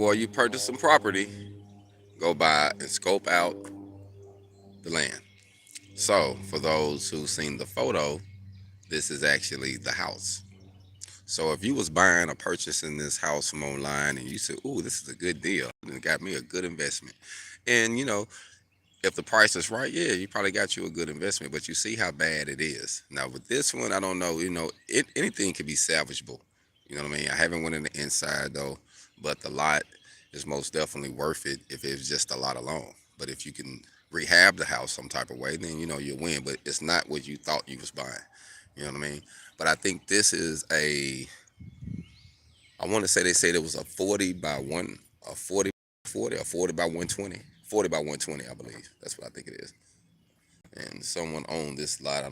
before you purchase some property, go by and scope out the land. So, for those who've seen the photo, this is actually the house. So, if you was buying or purchasing this house from online and you said, "Ooh, this is a good deal," and it got me a good investment, and if the price is right, yeah, you probably got you a good investment. But you see how bad it is. Now with this one, I don't know. Anything can be salvageable. You know what I mean? I haven't went in the inside though, but the lot is most definitely worth it if it's just a lot alone. But if you can rehab the house some type of way, then you win. But it's not what you thought you was buying. You know what I mean? But I think this is a. I want to say they said it was a 40 by one, a 40 or 40 by 120, 40 by 120, I believe. That's what I think it is. And someone owned this lot. I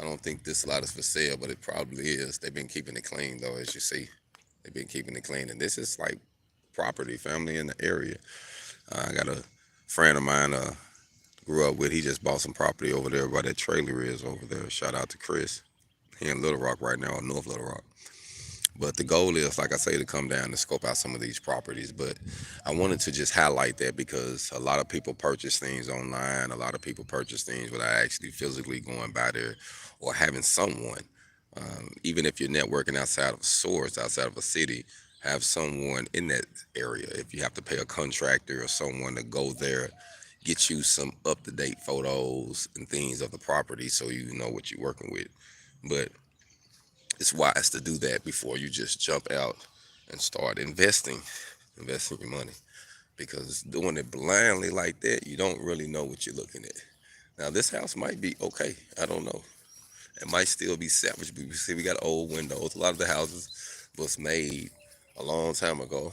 don't think this lot is for sale, but it probably is. They've been keeping it clean though, as you see. They've been keeping it clean, and this is like property, family in the area. I got a friend of mine grew up with. He just bought some property over there where that trailer is over there. Shout out to Chris. He in Little Rock right now, or North Little Rock. But the goal is, like I say, to come down and scope out some of these properties. But I wanted to just highlight that because a lot of people purchase things online. A lot of people purchase things without actually physically going by there or having someone. Even if you're networking outside of a source, outside of a city, have someone in that area. If you have to pay a contractor or someone to go there, get you some up-to-date photos and things of the property so you know what you're working with. But it's wise to do that before you just jump out and start investing your money. Because doing it blindly like that, you don't really know what you're looking at. Now, this house might be okay. I don't know. It might still be salvageable. You see, we got old windows. A lot of the houses was made a long time ago.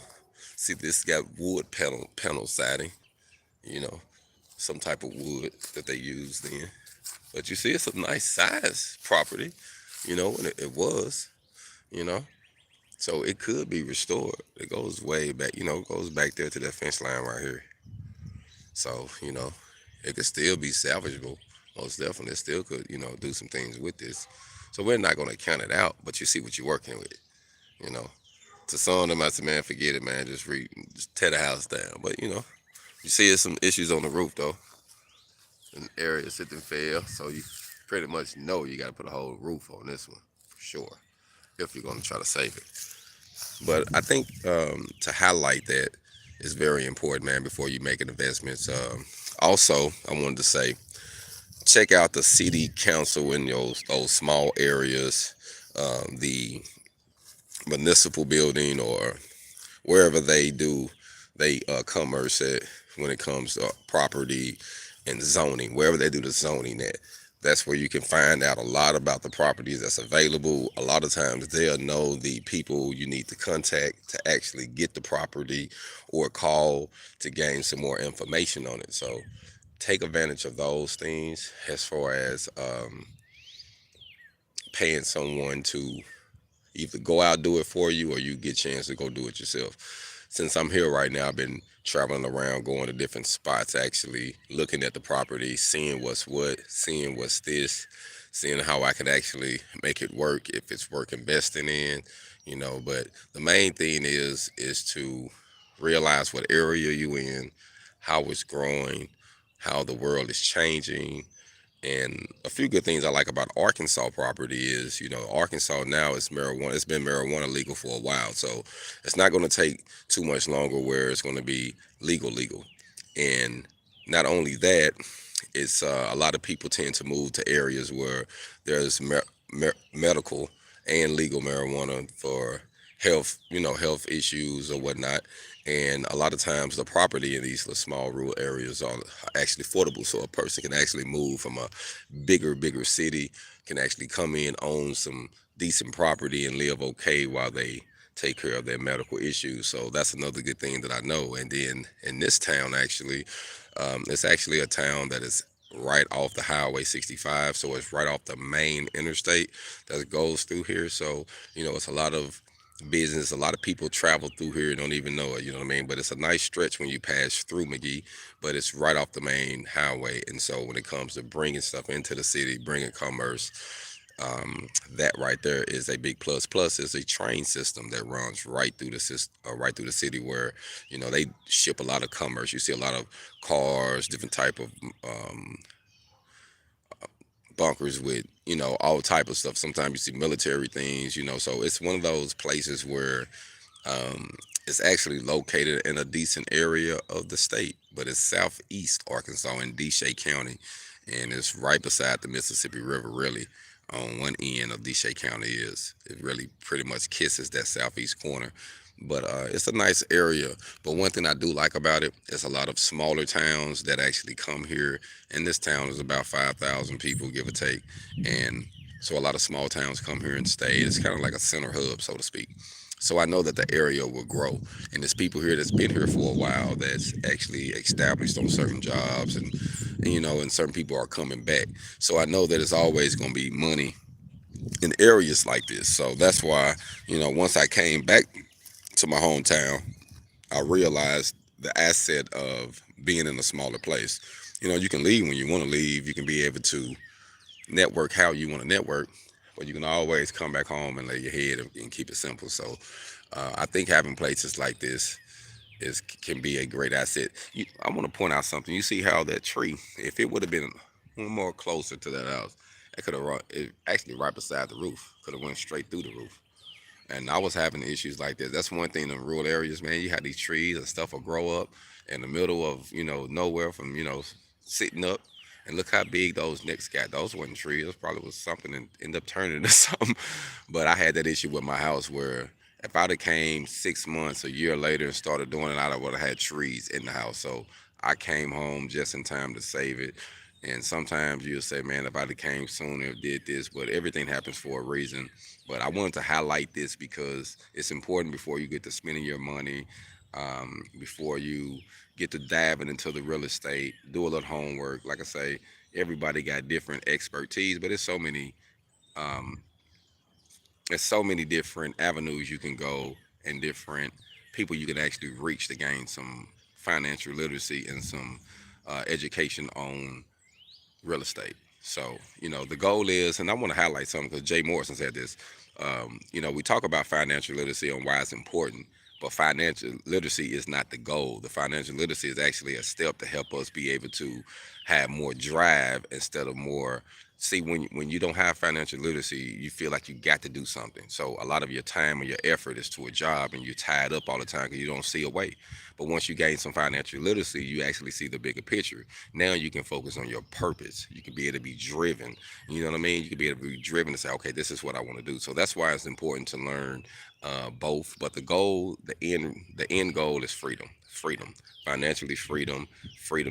See, this got wood panel siding. You know, some type of wood that they used then. But you see, it's a nice size property. And it was. You know, so it could be restored. It goes way back. It goes back there to that fence line right here. So it could still be salvageable. Most definitely, it still could do some things with this. So we're not going to count it out, but you see what you're working with. You know, to some of them, I said, man, forget it, man. Just tear the house down. But you see, there's some issues on the roof though. An area sitting fail, so you pretty much know you got to put a whole roof on this one for sure if you're going to try to save it. But I think to highlight that is very important, man, before you make an investment. Also, I wanted to say, check out the city council in those small areas, the municipal building or wherever they commerce at when it comes to property and zoning, wherever they do the zoning at. That's where you can find out a lot about the properties that's available. A lot of times they'll know the people you need to contact to actually get the property or call to gain some more information on it. So take advantage of those things as far as paying someone to either go out do it for you or you get a chance to go do it yourself. Since I'm here right now, I've been traveling around, going to different spots, actually looking at the property, seeing what's what, seeing what's this, seeing how I can actually make it work if it's worth investing in. But the main thing is to realize what area you in, how it's growing, how the world is changing, and a few good things I like about Arkansas property is, Arkansas now is marijuana. It's been marijuana legal for a while, so it's not going to take too much longer where it's going to be legal. And not only that, it's a lot of people tend to move to areas where there's medical and legal marijuana for health issues or whatnot. And a lot of times the property in these little small rural areas are actually affordable. So a person can actually move from a bigger city, can actually come in, own some decent property and live okay while they take care of their medical issues. So that's another good thing that I know. And then in this town, actually, it's actually a town that is right off the Highway 65. So it's right off the main interstate that goes through here. So, it's a lot of business. A lot of people travel through here and don't even know it, you know what I mean? But it's a nice stretch when you pass through McGee, but it's right off the main highway. And so when it comes to bringing stuff into the city, bringing commerce, That right there is a big plus. Plus, is a train system that runs right through the system, right through the city, where they ship a lot of commerce. You see a lot of cars, different type of bunkers with all type of stuff. Sometimes you see military things. So it's one of those places where um, it's actually located in a decent area of the state, but it's southeast Arkansas in Desha County, and it's right beside the Mississippi River. Really, on one end of Desha County is it really pretty much kisses that southeast corner. But it's a nice area. But one thing I do like about it is a lot of smaller towns that actually come here. And this town is about 5,000 people, give or take. And so a lot of small towns come here and stay. It's kind of like a center hub, so to speak. So I know that the area will grow, and there's people here that's been here for a while that's actually established on certain jobs, and certain people are coming back. So I know that it's always going to be money in areas like this. So that's why, once I came back to my hometown, I realized the asset of being in a smaller place. You can leave when you want to leave. You can be able to network how you want to network, but you can always come back home and lay your head and keep it simple. So I think having places like this can be a great asset. I want to point out something. You see how that tree, if it would have been one more closer to that house, it could have run. It actually right beside the roof. Could have went straight through the roof. And I was having issues like this. That's one thing in rural areas, man. You have these trees and stuff will grow up in the middle of nowhere from sitting up. And look how big those necks got. Those wasn't trees. Those probably was something and ended up turning into something. But I had that issue with my house where if I'd have came 6 months, a year later and started doing it, I would have had trees in the house. So I came home just in time to save it. And sometimes you'll say, man, if I'd have came sooner, did this, but everything happens for a reason. But I wanted to highlight this because it's important before you get to spending your money, before you get to diving into the real estate, do a little homework. Like I say, everybody got different expertise, but um, there's so many different avenues you can go and different people you can actually reach to gain some financial literacy and some education on real estate. So, the goal is, and I want to highlight something because Jay Morrison said this. We talk about financial literacy and why it's important, but financial literacy is not the goal. The financial literacy is actually a step to help us be able to have more drive instead of more. See, when you don't have financial literacy, you feel like you got to do something. So a lot of your time or your effort is to a job, and you're tied up all the time because you don't see a way. But once you gain some financial literacy, you actually see the bigger picture. Now you can focus on your purpose. You can be able to be driven. You know what I mean? You can be able to be driven to say, okay, this is what I want to do. So that's why it's important to learn both. But the goal, the end goal is freedom. Freedom, financially freedom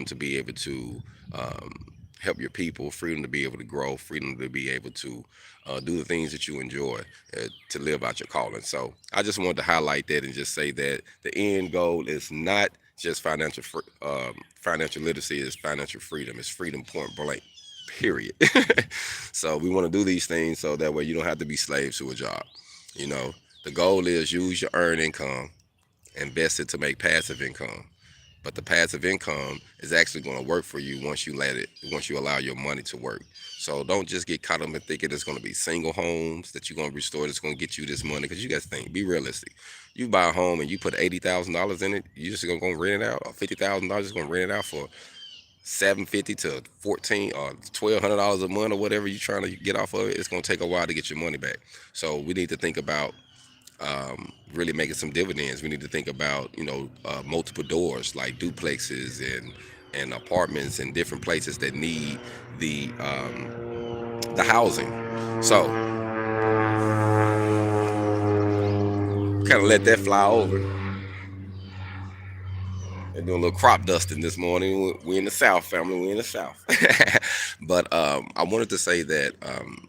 to be able to help your people, freedom to be able to grow, freedom to be able to do the things that you enjoy, to live out your calling. So I just wanted to highlight that and just say that the end goal is not just financial literacy, is financial freedom. It's freedom point blank. Period. So we want to do these things so that way you don't have to be slaves to a job. You know, the goal is use your earned income, invest it to make passive income. But the passive income is actually going to work for you once you allow your money to work. So don't just get caught up in thinking it's going to be single homes that you're going to restore that's going to get you this money. Because you guys think, be realistic. You buy a home and you put $80,000 in it, you just going to rent it out, or $50,000 just going to rent it out for 750 to 14 or $1,200 a month or whatever you're trying to get off of it. It's going to take a while to get your money back. So we need to think about really making some dividends. We need to think about multiple doors like duplexes and apartments and different places that need the housing. So kind of let that fly over. They're doing a little crop dusting this morning. We're in the South, family. We're in the South. But I wanted to say that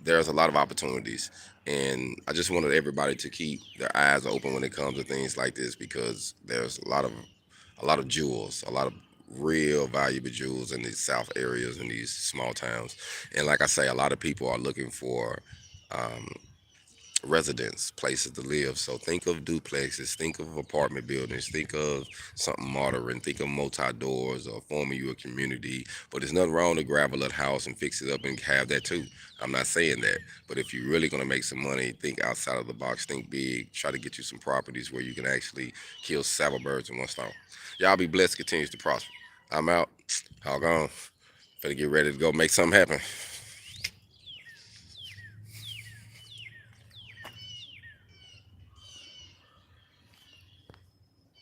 there's a lot of opportunities, and I just wanted everybody to keep their eyes open when it comes to things like this because there's a lot of jewels, a lot of real valuable jewels in these South areas in these small towns. And like I say, a lot of people are looking for um, residence, places to live. So think of duplexes, think of apartment buildings, think of something modern, think of multi-doors or forming you a community. But there's nothing wrong to grab a little house and fix it up and have that too. I'm not saying that. But if you're really going to make some money, think outside of the box, think big, try to get you some properties where you can actually kill several birds in one stone. Y'all be blessed, continues to prosper. I'm out. Hog on. Finna get ready to go make something happen.